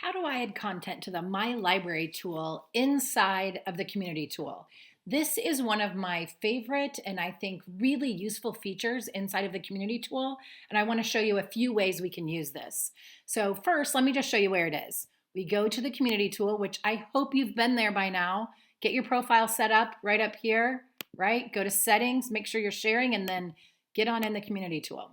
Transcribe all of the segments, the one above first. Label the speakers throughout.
Speaker 1: How do I add content to the My Library tool inside of the Community tool? This is one of my favorite and I think really useful features inside of the Community tool, and I want to show you a few ways we can use this. So first, let me just show you where it is. We go to the Community tool, which I hope you've been there by now. Get your profile set up right up here, right? Go to Settings, make sure you're sharing, and then get on in the Community tool.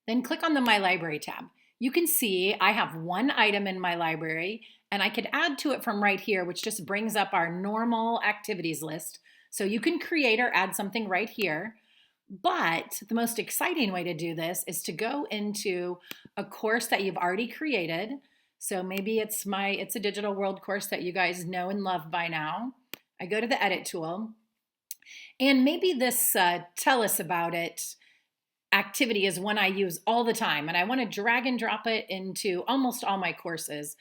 Speaker 1: Then click on the My Library tab. You can see I have one item in my library and I could add to it from right here, which just brings up our normal activities list. So you can create or add something right here. But the most exciting way to do this is to go into a course that you've already created. So maybe it's a Digital World course that you guys know and love by now. I go to the Edit tool, and maybe this Tell Us About It activity is one I use all the time, and I want to drag and drop it into almost all my courses.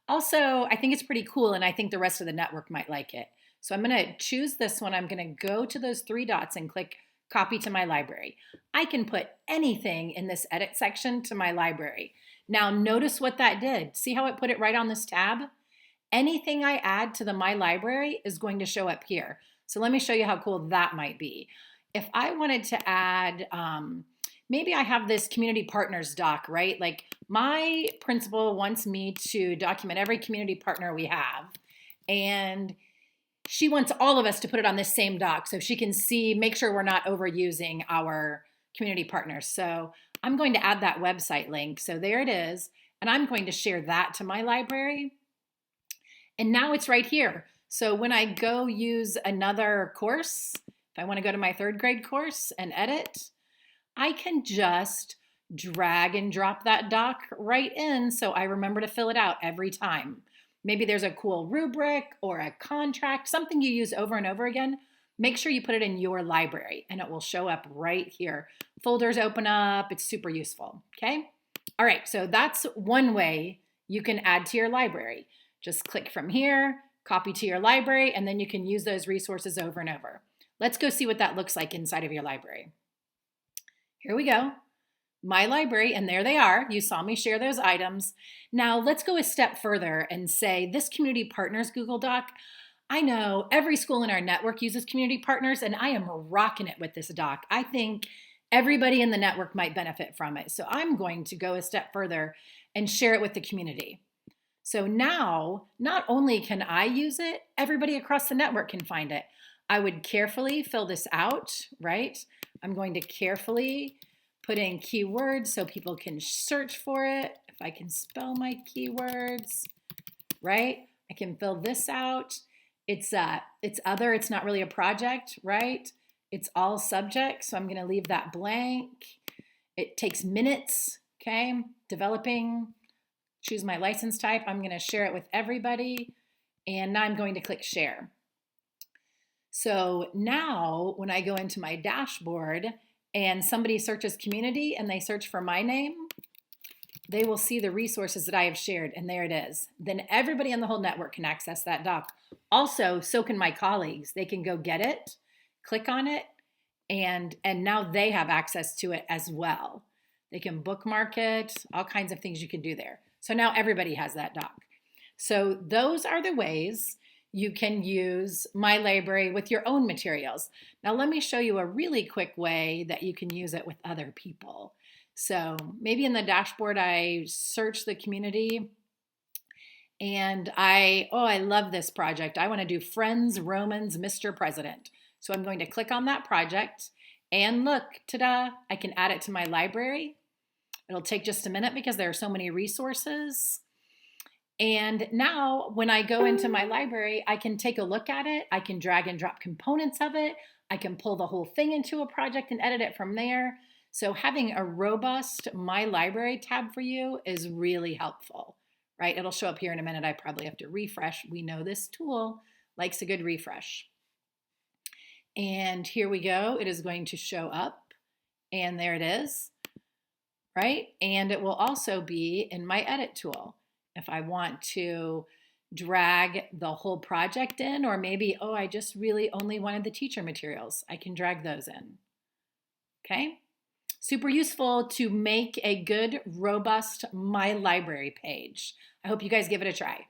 Speaker 1: Also, I think it's pretty cool, and I think the rest of the network might like it. So I'm going to choose this one. I'm going to go to those three dots and click Copy to My Library. I can put anything in this Edit section to my library. Now notice what that did. See how it put it right on this tab? Anything I add to the My Library is going to show up here. So let me show you how cool that might be. If I wanted to add, maybe I have this community partners doc, right? Like my principal wants me to document every community partner we have. And she wants all of us to put it on this same doc so she can see, make sure we're not overusing our community partners. So I'm going to add that website link. So there it is. And I'm going to share that to my library. And now it's right here. So when I go use another course, if I want to go to my third grade course and edit, I can just drag and drop that doc right in so I remember to fill it out every time. Maybe there's a cool rubric or a contract, something you use over and over again. Make sure you put it in your library and it will show up right here. Folders open up, it's super useful, okay? All right, so that's one way you can add to your library. Just click from here, copy to your library, and then you can use those resources over and over. Let's go see what that looks like inside of your library. Here we go. My library, and there they are. You saw me share those items. Now let's go a step further and say this Community Partners Google Doc. I know every school in our network uses community partners, and I am rocking it with this doc. I think everybody in the network might benefit from it. So I'm going to go a step further and share it with the community. So now, not only can I use it, everybody across the network can find it. I would carefully fill this out, right? I'm going to carefully put in keywords so people can search for it. If I can spell my keywords, right? I can fill this out. It's other, it's not really a project, right? It's all subject, so I'm gonna leave that blank. It takes minutes, okay? Developing, choose my license type. I'm gonna share it with everybody, and now I'm going to click share. So now when I go into my dashboard and somebody searches community and they search for my name, they will see the resources that I have shared, and there it is. Then everybody on the whole network can access that doc. Also, so can my colleagues. They can go get it, click on it, and now they have access to it as well. They can bookmark it, all kinds of things you can do there. So now everybody has that doc. So those are the ways you can use My Library with your own materials. Now let me show you a really quick way that you can use it with other people. So maybe in the dashboard, I search the community and I love this project. I want to do Friends, Romans, Mr. President. So I'm going to click on that project and look, ta-da, I can add it to my library. It'll take just a minute because there are so many resources. And now when I go into my library, I can take a look at it. I can drag and drop components of it. I can pull the whole thing into a project and edit it from there. So having a robust My Library tab for you is really helpful, right? It'll show up here in a minute. I probably have to refresh. We know this tool likes a good refresh. And here we go. It is going to show up, and there it is, right? And it will also be in my edit tool. If I want to drag the whole project in, or maybe, I just really only wanted the teacher materials, I can drag those in, okay? Super useful to make a good, robust My Library page. I hope you guys give it a try.